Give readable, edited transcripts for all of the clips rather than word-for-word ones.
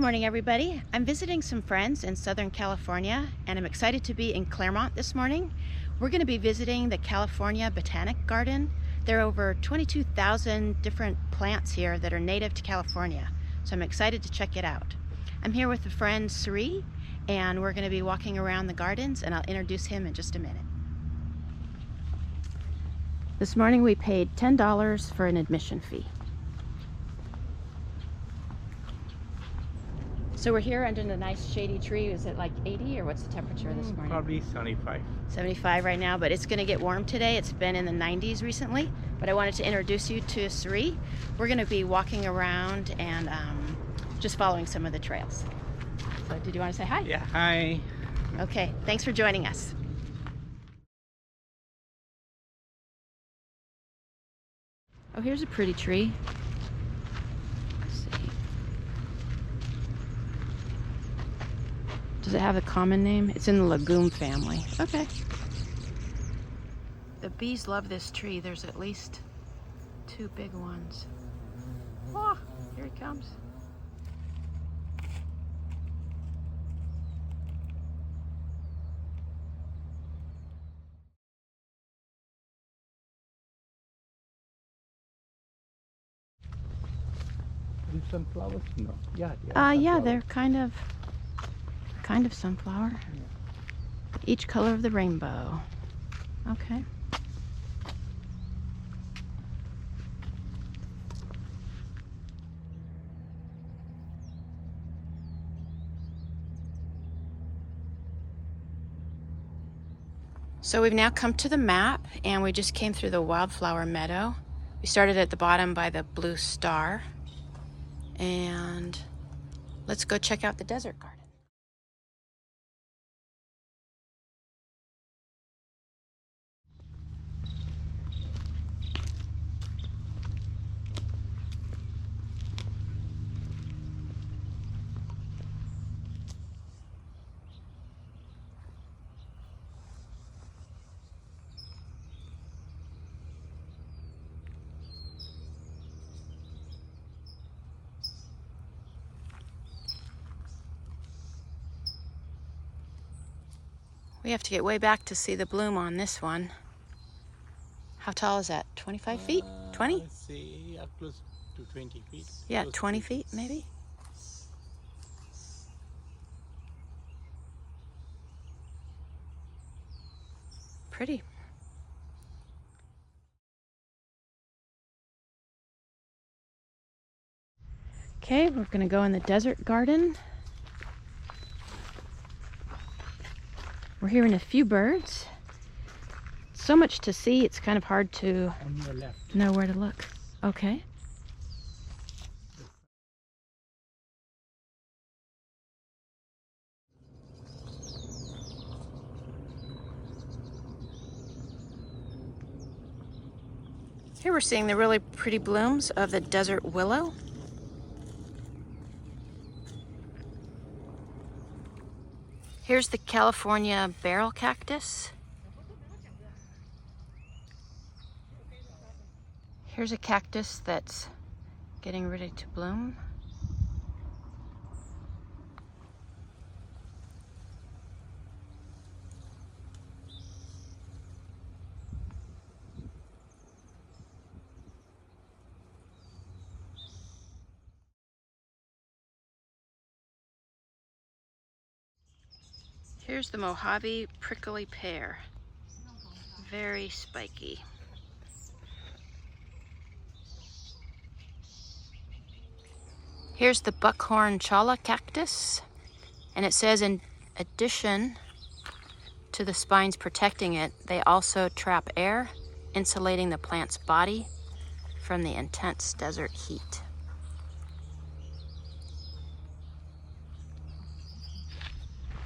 morning, everybody. I'm visiting some friends in Southern California, and I'm excited to be in Claremont this morning. We're going to be visiting the California Botanic Garden. There are over 22,000 different plants here that are native to California, so I'm excited to check it out. I'm here with a friend, Sri, and we're going to be walking around the gardens, and I'll introduce him in just a minute. This morning we paid $10 for an admission fee. So we're here under the nice shady tree. Is it like 80 or what's the temperature this morning? Probably 75. 75 right now, but it's going to get warm today. It's been in the 90s recently, but I wanted to introduce you to Sri. We're going to be walking around and just following some of the trails. So did you want to say hi? Yeah, hi. Okay, thanks for joining us. Oh, here's a pretty tree. Does it have a common name? It's in the legume family. Okay. The bees love this tree. There's at least 2 big ones. Oh, here he comes. Sunflowers? No. Yeah. Yeah, they're kind of sunflower. Yeah. Each color of the rainbow. Okay. So we've now come to the map, and we just came through the wildflower meadow. We started at the bottom by the blue star, and let's go check out the desert garden. We have to get way back to see the bloom on this one. How tall is that? 25 feet? 20? Let's see, up close to 20 feet. Yeah, 20 feet maybe? Pretty. Okay, we're gonna go in the desert garden. We're hearing a few birds. So much to see, it's kind of hard to On your left. know where to look. Okay. Here we're seeing the really pretty blooms of the desert willow. Here's the California barrel cactus. Here's a cactus that's getting ready to bloom. Here's the Mojave prickly pear. Very spiky. Here's the buckhorn chala cactus, and it says in addition to the spines protecting it, they also trap air, insulating the plant's body from the intense desert heat.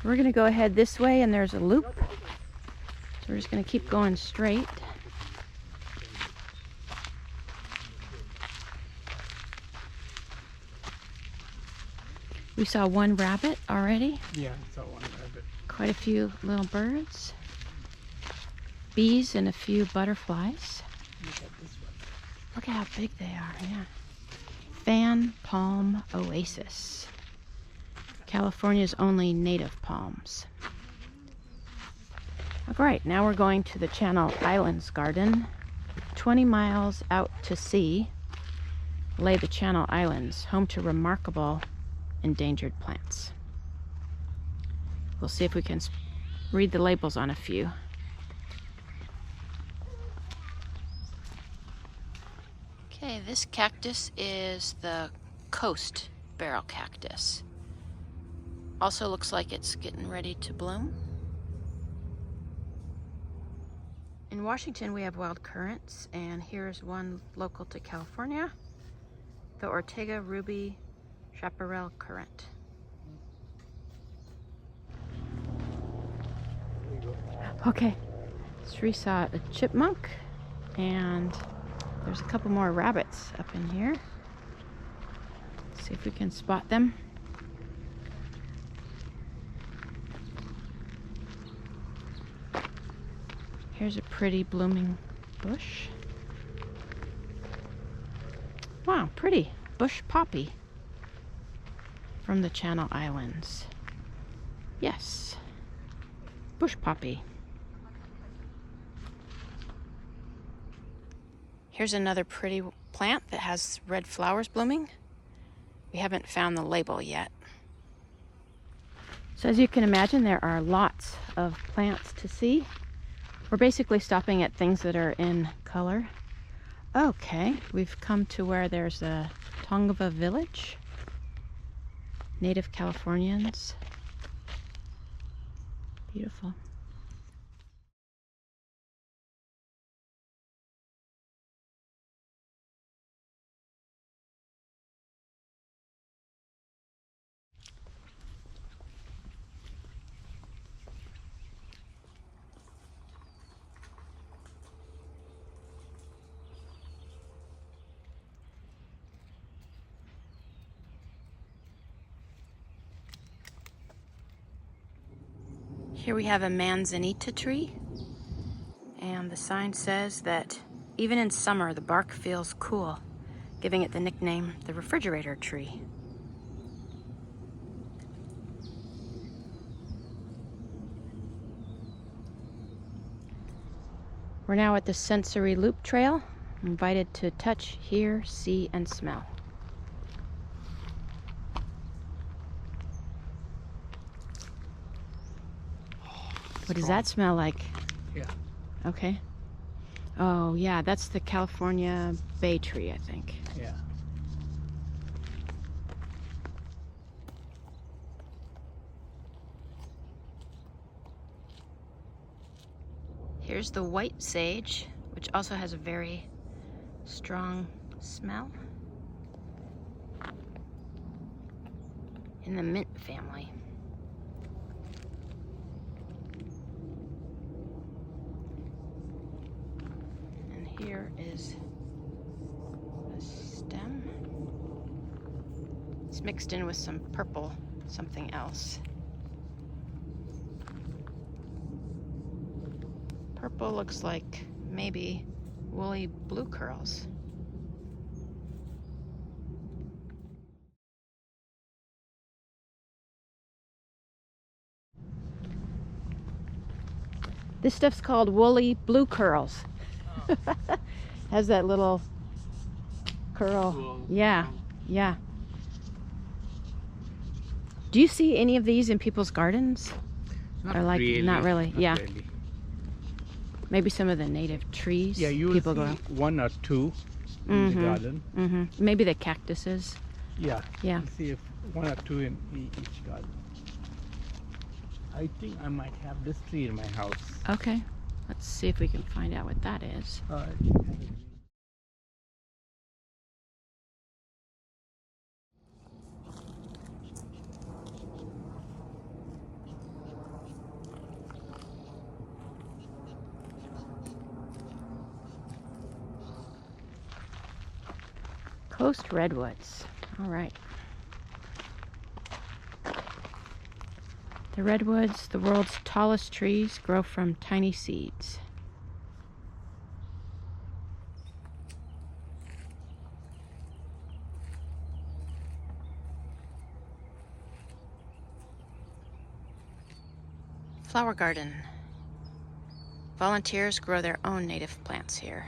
We're gonna go ahead this way, and there's a loop. So we're just gonna keep going straight. We saw one rabbit already. Yeah, I saw one rabbit. Quite a few little birds. Bees and a few butterflies. Look at this one. Look at how big they are, yeah. Fan Palm Oasis. California's only native palms. Alright, now we're going to the Channel Islands Garden. 20 miles out to sea lay the Channel Islands, home to remarkable endangered plants. We'll see if we can read the labels on a few. Okay, this cactus is the coast barrel cactus. Also looks like it's getting ready to bloom. In Washington we have wild currants, and here's one local to California, the Ortega ruby chaparral currant. Okay, Sri saw a chipmunk, and there's a couple more rabbits up in here. Let's see if we can spot them. Here's a pretty blooming bush. Wow, pretty bush poppy from the Channel Islands. Yes, bush poppy. Here's another pretty plant that has red flowers blooming. We haven't found the label yet. So as you can imagine, there are lots of plants to see. We're basically stopping at things that are in color. Okay, we've come to where there's a Tongva village. Native Californians. Beautiful. Here we have a manzanita tree, and the sign says that even in summer the bark feels cool, giving it the nickname the refrigerator tree. We're now at the Sensory Loop Trail, invited to touch, hear, see, and smell. What does that smell like? Yeah. Okay. Oh, yeah, that's the California bay tree, I think. Yeah. Here's the white sage, which also has a very strong smell. In the mint family. Here is the stem. It's mixed in with some purple something else. Purple looks like maybe woolly blue curls. This stuff's called woolly blue curls. Has that little curl. Cool. Yeah, yeah. Do you see any of these in people's gardens? Not Or like, really. not really, yeah. Really. Maybe some of the native trees Yeah, you will people see grow. one or two in the garden. Mm-hmm. Maybe the cactuses. Yeah. Yeah. You'll see if one or two in each garden. I think I might have this tree in my house. Okay. Let's see if we can find out what that is. Coast redwoods. All right. The redwoods, the world's tallest trees, grow from tiny seeds. Flower garden. Volunteers grow their own native plants here.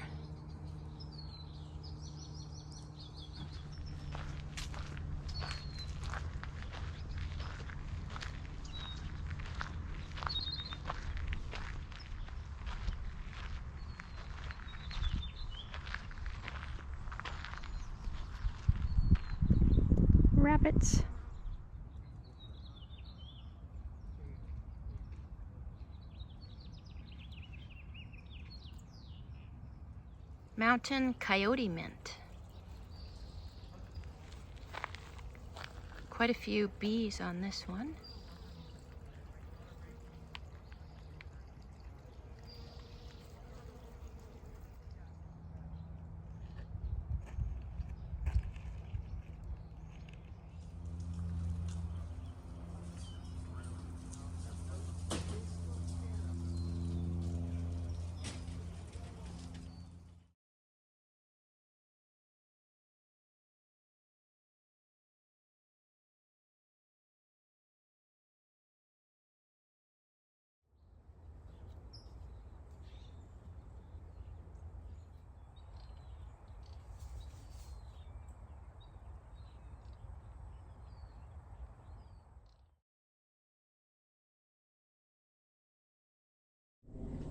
Rabbits. Mountain coyote mint. Quite a few bees on this one.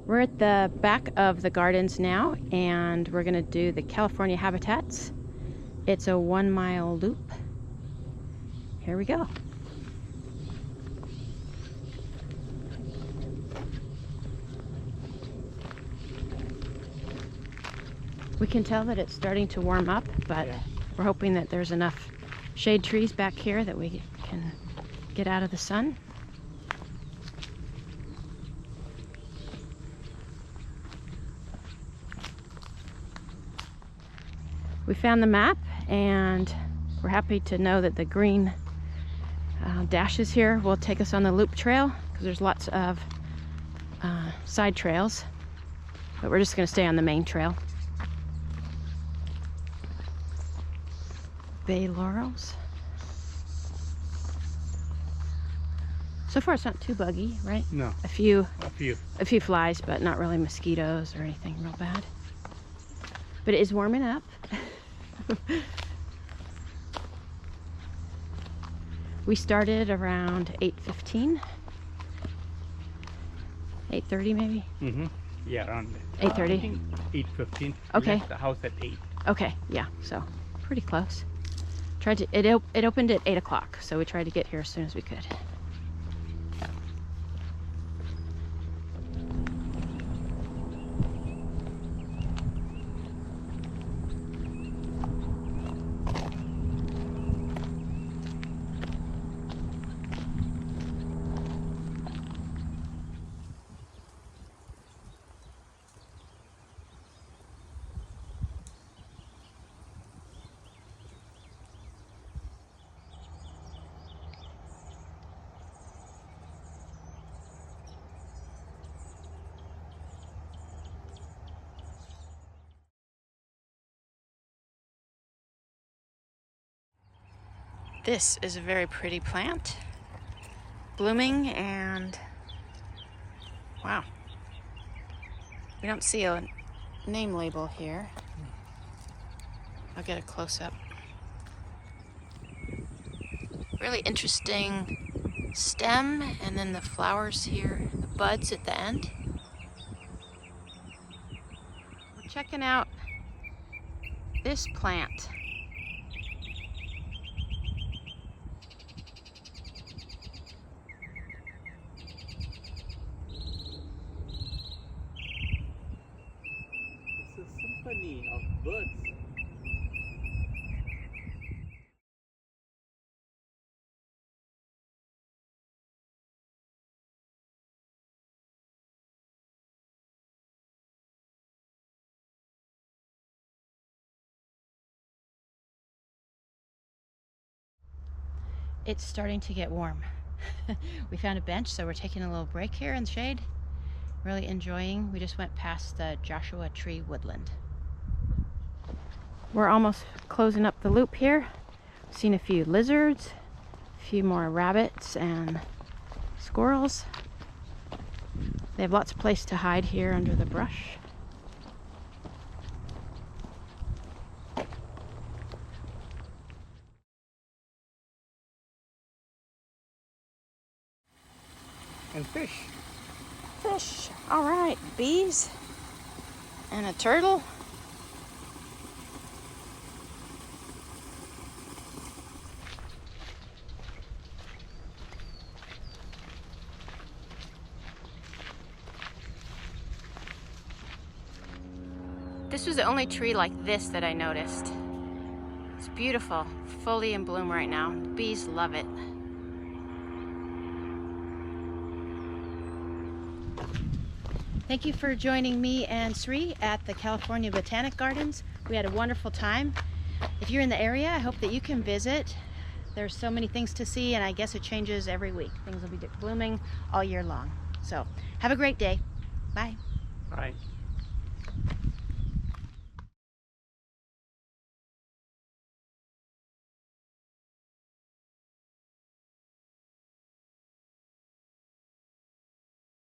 We're at the back of the gardens now, and we're going to do the California habitats. It's a 1-mile loop. Here we go. We can tell that it's starting to warm up, but we're hoping that there's enough shade trees back here that we can get out of the sun. We found the map, and we're happy to know that the green dashes here will take us on the loop trail, because there's lots of side trails, but we're just going to stay on the main trail. Bay laurels. So far it's not too buggy, right? No. A few flies, but not really mosquitoes or anything real bad. But it is warming up. We started around 8:15, 8:30 maybe. Yeah, around 8:30. 8:15. Okay. We left the house at 8. Okay, yeah, so pretty close. Tried to. It opened at 8 o'clock, so we tried to get here as soon as we could. This is a very pretty plant, blooming, and wow, we don't see a name label here. I'll get a close-up. Really interesting stem, and then the flowers here, the buds at the end. We're checking out this plant. Of birds. It's starting to get warm. We found a bench, so we're taking a little break here in the shade. Really enjoying. We just went past the Joshua Tree woodland. We're almost closing up the loop here. Seen a few lizards, a few more rabbits and squirrels. They have lots of place to hide here under the brush. And fish. Fish. All right, bees and a turtle. This was the only tree like this that I noticed. It's beautiful, fully in bloom right now. The bees love it. Thank you for joining me and Sri at the California Botanic Gardens. We had a wonderful time. If you're in the area, I hope that you can visit. There's so many things to see, and I guess it changes every week. Things will be blooming all year long. So have a great day. Bye. Right.